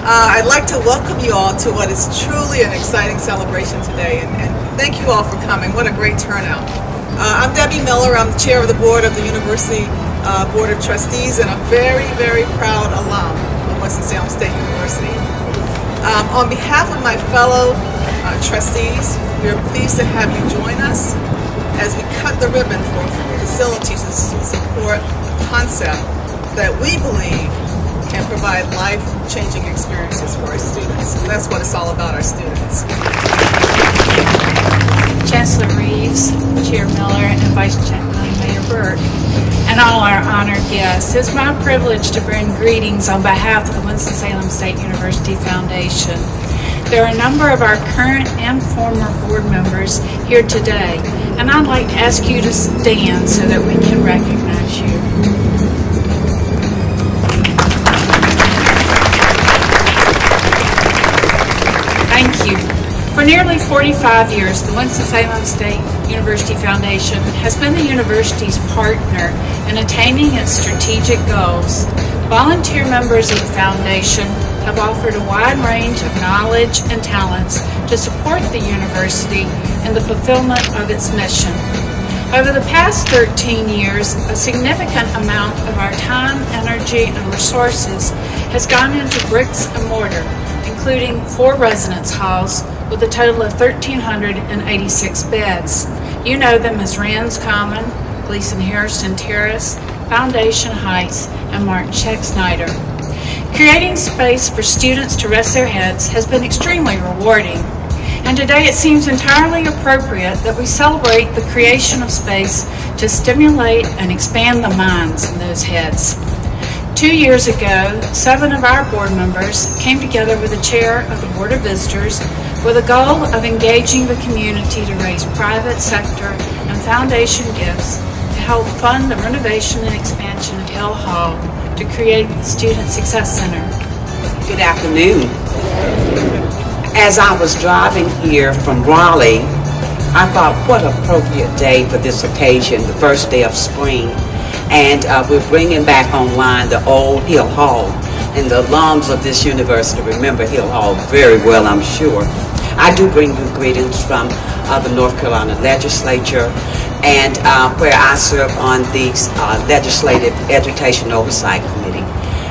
I'd like to welcome you all to what is truly an exciting celebration today, and thank you all for coming. What a great turnout. I'm Debbie Miller. I'm the chair of the board of the University Board of Trustees and a very, very proud alum of Winston-Salem State University. On behalf of my fellow trustees, we are pleased to have you join us as we cut the ribbon for facilities to support the concept that we believe can provide life-changing experiences for our students. And that's what it's all about, our students. Chancellor Reeves, Chair Miller, and Vice Chancellor Mayor Burke, and all our honored guests. It's my privilege to bring greetings on behalf of the Winston-Salem State University Foundation. There are a number of our current and former board members here today, and I'd like to ask you to stand so that we can recognize you. Thank you. For nearly 45 years, the Winston-Salem State University Foundation has been the university's partner in attaining its strategic goals. Volunteer members of the foundation have offered a wide range of knowledge and talents to support the university in the fulfillment of its mission. Over the past 13 years, a significant amount of our time, energy, and resources has gone into bricks and mortar, including 4 residence halls with a total of 1,386 beds. You know them as Rands Common, Gleason Harrison Terrace, Foundation Heights, and Martin Scheck-Snyder. Creating space for students to rest their heads has been extremely rewarding, and today it seems entirely appropriate that we celebrate the creation of space to stimulate and expand the minds in those heads. 2 years ago, 7 of our board members came together with the chair of the Board of Visitors with a goal of engaging the community to raise private sector and foundation gifts to help fund the renovation and expansion of Hill Hall to create the Student Success Center. Good afternoon. As I was driving here from Raleigh, I thought what appropriate day for this occasion, the first day of spring. And we're bringing back online the old Hill Hall. And the alums of this university remember Hill Hall very well, I'm sure. I do bring you greetings from the North Carolina Legislature, and where I serve on the Legislative Education Oversight Committee.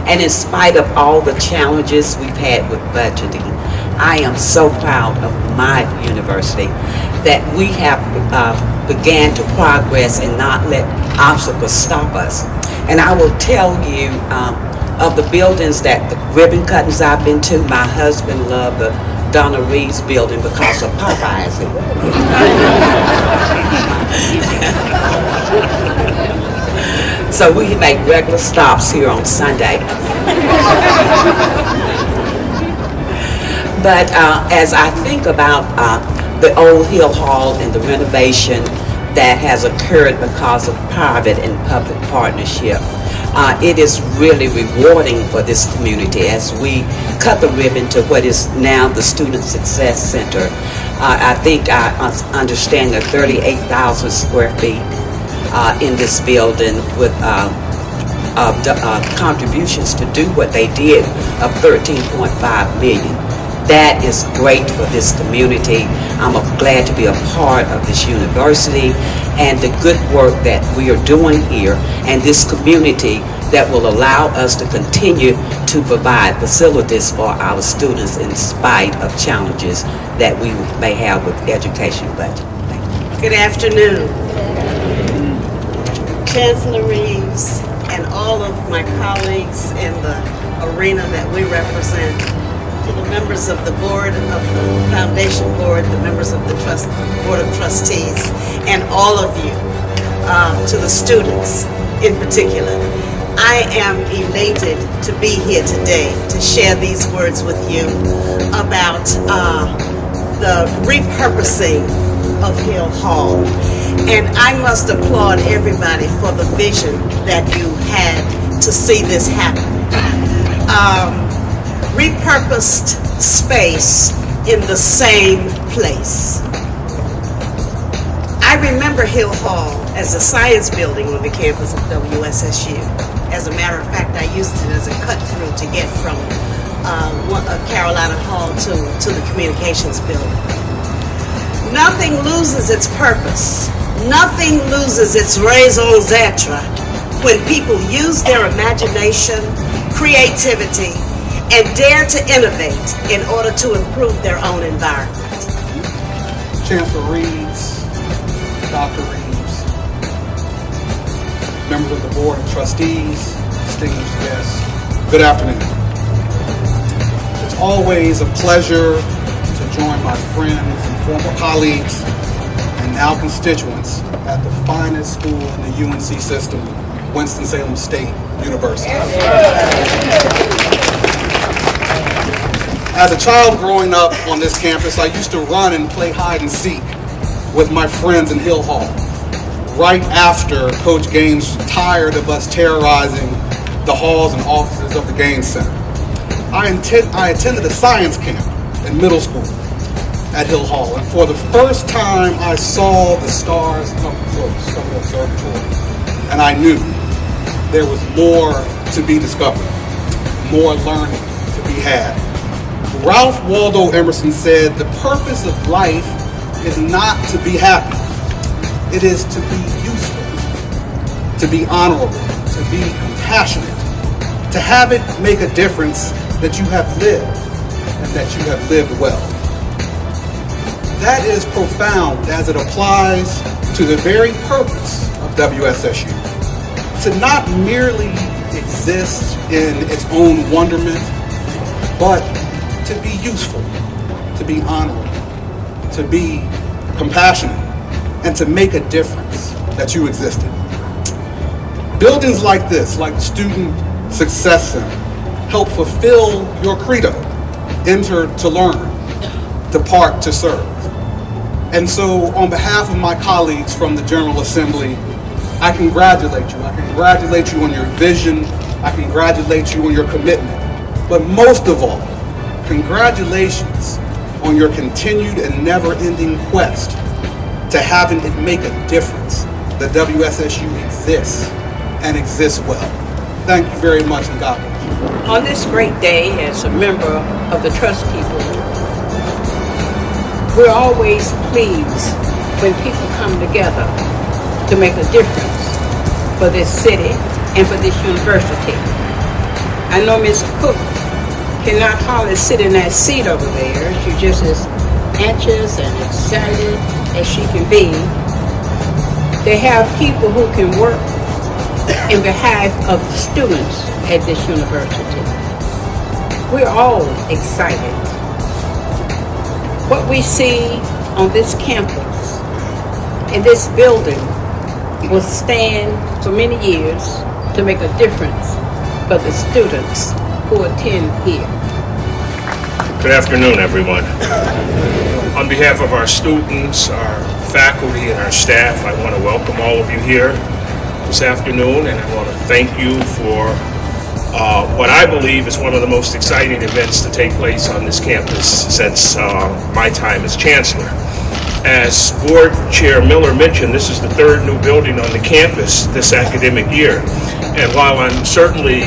And in spite of all the challenges we've had with budgeting, I am so proud of my university that we have began to progress and not let obstacles stop us. And I will tell you, of the buildings that the ribbon cuttings I've been to, my husband loved the Donna Reeves building because of Popeyes. So we make regular stops here on Sunday. But as I think about the old Hill Hall and the renovation that has occurred because of private and public partnership, it is really rewarding for this community as we cut the ribbon to what is now the Student Success Center. I think I understand that 38,000 square feet in this building with contributions to do what they did of $13.5 million. That is great for this community. I'm glad to be a part of this university and the good work that we are doing here and this community that will allow us to continue to provide facilities for our students in spite of challenges that we may have with education budget. Thank you. Good afternoon. Chancellor Reeves and all of my colleagues in the arena that we represent, to the members of the board, of the foundation board, the members of the board of trustees, and all of you, to the students in particular. I am elated to be here today to share these words with you about the repurposing of Hill Hall. And I must applaud everybody for the vision that you had to see this happen. Repurposed space in the same place. I remember Hill Hall as a science building on the campus of WSSU. As a matter of fact, I used it as a cut through to get from Carolina Hall to the communications building. Nothing loses its purpose. Nothing loses its raison d'etre when people use their imagination, creativity, and dare to innovate in order to improve their own environment. Chancellor Reeves, Dr. Reeves, members of the Board of Trustees, distinguished guests, good afternoon. It's always a pleasure to join my friends and former colleagues and now constituents at the finest school in the UNC system, Winston-Salem State University. As a child growing up on this campus, I used to run and play hide and seek with my friends in Hill Hall, right after Coach Gaines tired of us terrorizing the halls and offices of the Gaines Center. I attended a science camp in middle school at Hill Hall, and for the first time I saw the stars up close from the observatory, and I knew there was more to be discovered, more learning to be had. Ralph Waldo Emerson said, "The purpose of life is not to be happy. It is to be useful, to be honorable, to be compassionate, to have it make a difference that you have lived and that you have lived well." That is profound as it applies to the very purpose of WSSU. To not merely exist in its own wonderment, but to be useful, to be honorable, to be compassionate, and to make a difference that you existed. Buildings like this, like the Student Success Center, help fulfill your credo: enter to learn, depart to serve. And so on behalf of my colleagues from the General Assembly, I congratulate you. I congratulate you on your vision. I congratulate you on your commitment. But most of all, congratulations on your continued and never-ending quest to having it make a difference that WSSU exists and exists well. Thank you very much, and God bless you. On this great day, as a member of the trustee board, we're always pleased when people come together to make a difference for this city and for this university. I know Ms. Cook cannot hardly sit in that seat over there. She's just as anxious and excited as she can be. They have people who can work in behalf of the students at this university. We're all excited. What we see on this campus, in this building, will stand for many years to make a difference for the students who attend here. Good afternoon, everyone. On behalf of our students, our faculty, and our staff, I want to welcome all of you here this afternoon, and I want to thank you for what I believe is one of the most exciting events to take place on this campus since my time as chancellor. As Board Chair Miller mentioned, this is the third new building on the campus this academic year. And while I'm certainly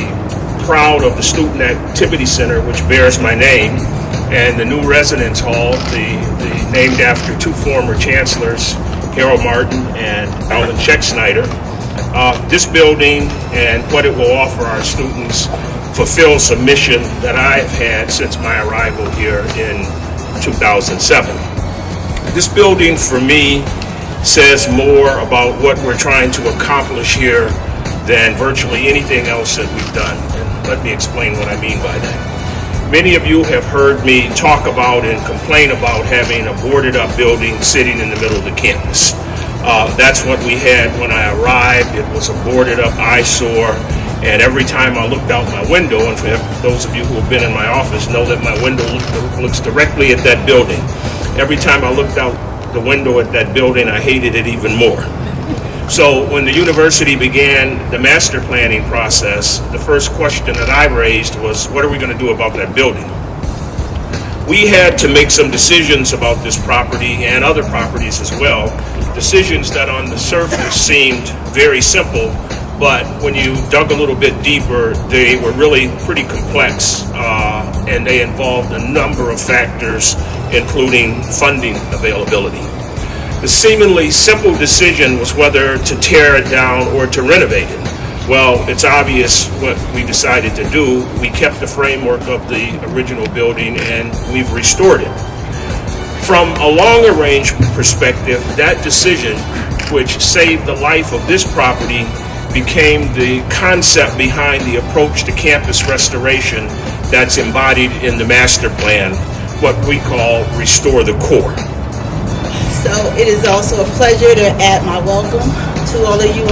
proud of the Student Activity Center, which bears my name, and the new Residence Hall, named after two former chancellors, Harold Martin and Alan Scheck-Snyder, this building and what it will offer our students fulfills a mission that I've had since my arrival here in 2007. This building, for me, says more about what we're trying to accomplish here than virtually anything else that we've done. And let me explain what I mean by that. Many of you have heard me talk about and complain about having a boarded up building sitting in the middle of the campus. That's what we had when I arrived. It was a boarded up eyesore, and every time I looked out my window, and for those of you who have been in my office know that my window looks directly at that building. Every time I looked out the window at that building, I hated it even more. So when the university began the master planning process, the first question that I raised was, what are we going to do about that building? We had to make some decisions about this property and other properties as well, decisions that on the surface seemed very simple, but when you dug a little bit deeper, they were really pretty complex and they involved a number of factors, including funding availability. The seemingly simple decision was whether to tear it down or to renovate it. Well, it's obvious what we decided to do. We kept the framework of the original building and we've restored it. From a longer range perspective, that decision, which saved the life of this property, became the concept behind the approach to campus restoration that's embodied in the master plan, what we call Restore the Core. So it is also a pleasure to add my welcome to all of you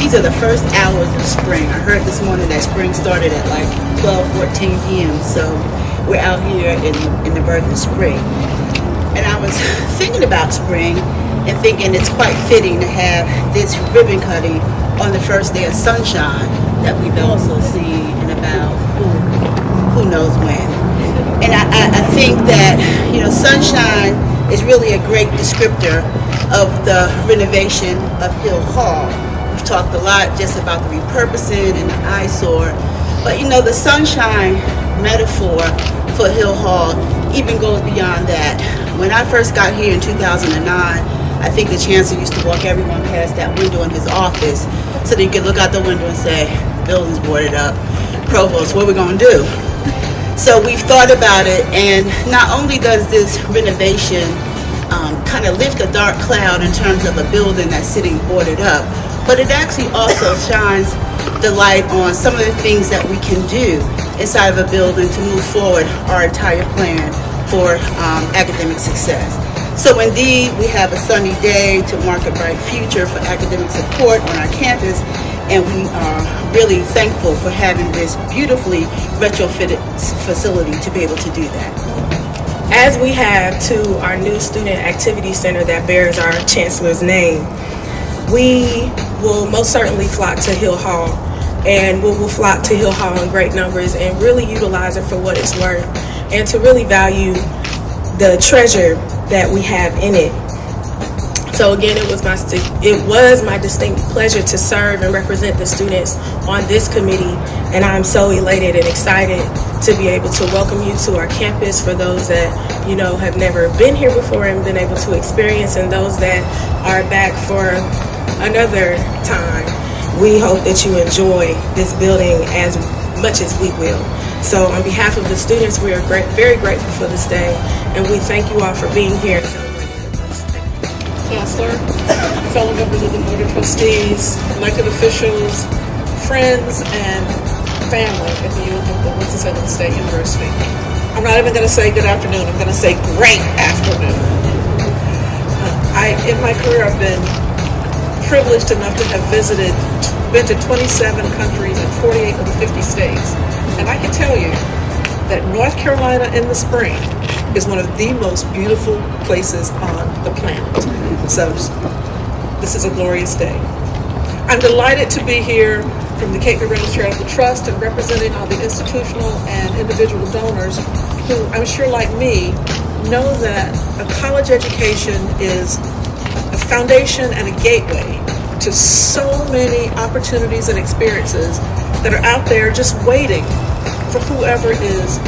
these are the first hours of spring. I heard this morning that spring started at like 12:14 p.m. So we're out here in the birth of spring. And I was thinking about spring and thinking it's quite fitting to have this ribbon cutting on the first day of sunshine that we've also seen in about who knows when. And I think that, sunshine is really a great descriptor of the renovation of Hill Hall. We've talked a lot just about the repurposing and the eyesore, but the sunshine metaphor for Hill Hall even goes beyond that. When I first got here in 2009, I think the chancellor used to walk everyone past that window in his office so that he could look out the window and say, the building's boarded up. Provost, what are we going to do? So we've thought about it, and not only does this renovation kind of lift a dark cloud in terms of a building that's sitting boarded up, but it actually also shines the light on some of the things that we can do inside of a building to move forward our entire plan for academic success. So indeed, we have a sunny day to mark a bright future for academic support on our campus, and we are really thankful for having this beautifully retrofitted facility to be able to do that. As we have to our new Student Activity Center that bears our Chancellor's name, we will most certainly flock to Hill Hall, and we will flock to Hill Hall in great numbers and really utilize it for what it's worth, and to really value the treasure that we have in it. So again, it was my distinct pleasure to serve and represent the students on this committee, and I'm so elated and excited to be able to welcome you to our campus for those that have never been here before and been able to experience, and those that are back for another time. We hope that you enjoy this building as much as we will. So on behalf of the students, we are very grateful for this day, and we thank you all for being here. Chancellor, fellow members of the Board of Trustees, elected officials, friends, and family at the Winston-Salem State University. I'm not even going to say good afternoon, I'm going to say great afternoon. In my career, I've been privileged enough to have been to 27 countries and 48 of the 50 states. And I can tell you that North Carolina in the spring is one of the most beautiful places on the planet. So this is a glorious day. I'm delighted to be here from the Kate McReynolds Charitable Trust and representing all the institutional and individual donors who I'm sure like me know that a college education is a foundation and a gateway to so many opportunities and experiences that are out there just waiting for whoever is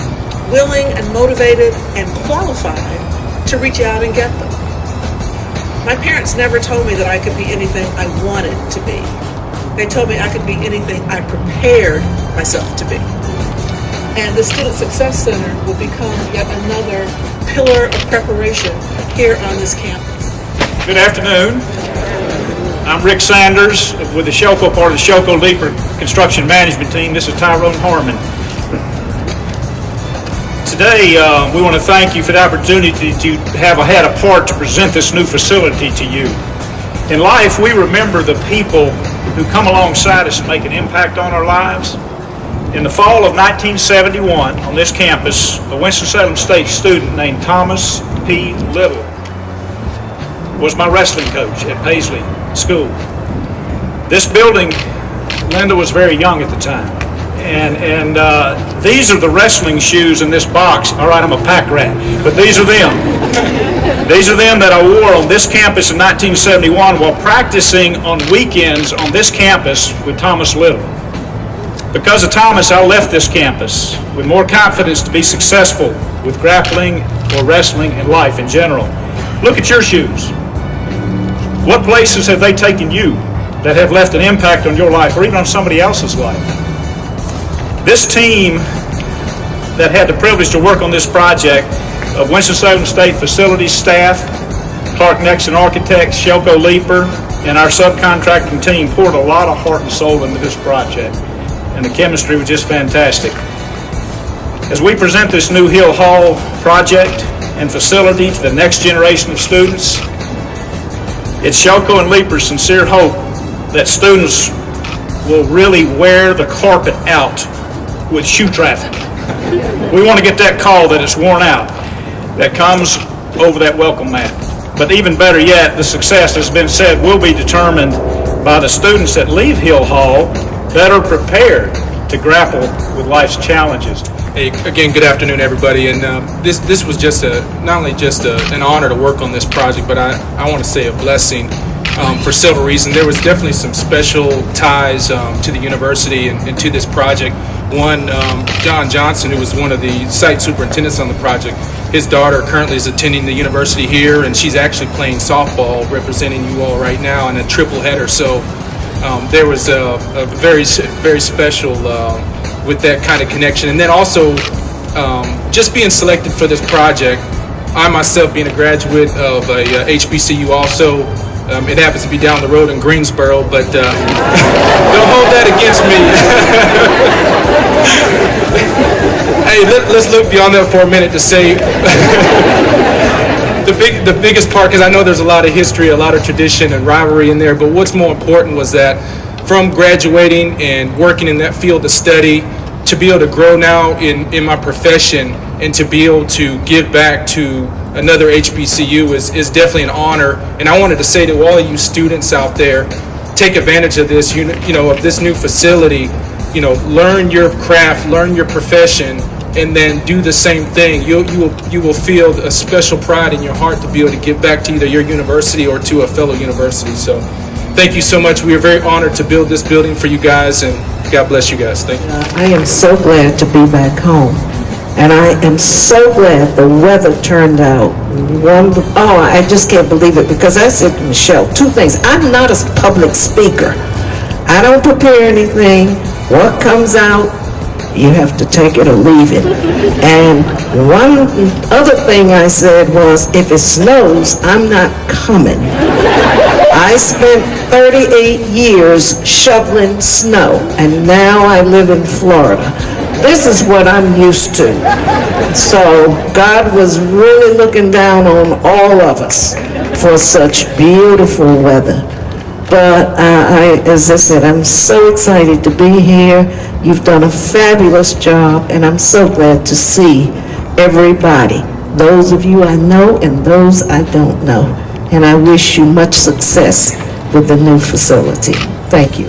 willing and motivated and qualified to reach out and get them. My parents never told me that I could be anything I wanted to be. They told me I could be anything I prepared myself to be. And the Student Success Center will become yet another pillar of preparation here on this campus. Good afternoon. I'm Rick Sanders with the Shelco, part of the Shelco Leaper Construction Management Team. This is Tyrone Harmon. Today, we want to thank you for the opportunity to have had a part to present this new facility to you. In life, we remember the people who come alongside us and make an impact on our lives. In the fall of 1971, on this campus, a Winston-Salem State student named Thomas P. Little was my wrestling coach at Paisley School. This building, Linda was very young at the time, and these are the wrestling shoes in this box. All right, I'm a pack rat, but these are them. These are them that I wore on this campus in 1971 while practicing on weekends on this campus with Thomas Little. Because of Thomas, I left this campus with more confidence to be successful with grappling or wrestling and life in general. Look at your shoes. What places have they taken you that have left an impact on your life or even on somebody else's life? This team that had the privilege to work on this project of Winston-Salem State facilities staff, Clark Nexon Architects, Shelco Leeper, and our subcontracting team poured a lot of heart and soul into this project, and the chemistry was just fantastic. As we present this new Hill Hall project and facility to the next generation of students, it's Shelco and Leeper's sincere hope that students will really wear the carpet out with shoe traffic. We want to get that call that it's worn out, that comes over that welcome mat. But even better yet, the success, as has been said, will be determined by the students that leave Hill Hall better prepared to grapple with life's challenges. Hey, again, good afternoon, everybody. And this was just not only just an honor to work on this project, but I want to say a blessing for several reasons. There was definitely some special ties to the university and to this project. One, John Johnson, who was one of the site superintendents on the project, his daughter currently is attending the university here, and she's actually playing softball, representing you all right now in a triple header. So there was a very, very special with that kind of connection. And then also just being selected for this project, I myself being a graduate of a HBCU also, it happens to be down the road in Greensboro, but don't hold that against me. Hey, let's look beyond that for a minute to say the biggest part, because I know there's a lot of history, a lot of tradition and rivalry in there, but what's more important was that from graduating and working in that field of study to be able to grow now in my profession and to be able to give back to another HBCU is definitely an honor. And I wanted to say to all of you students out there, take advantage of this, you know, of this new facility. You know, learn your craft, learn your profession, and then do the same thing. You will feel a special pride in your heart to be able to give back to either your university or to a fellow university. So thank you so much. We are very honored to build this building for you guys, and God bless you guys. Thank you. I am so glad to be back home. And I am so glad the weather turned out wonderful. Oh, I just can't believe it, because I said to Michelle, two things. I'm not a public speaker. I don't prepare anything. What comes out, you have to take it or leave it. And one other thing I said was, if it snows, I'm not coming. I spent 38 years shoveling snow, and now I live in Florida. This is what I'm used to. So God was really looking down on all of us for such beautiful weather. But as I said, I'm so excited to be here. You've done a fabulous job, and I'm so glad to see everybody. Those of you I know and those I don't know. And I wish you much success with the new facility. Thank you.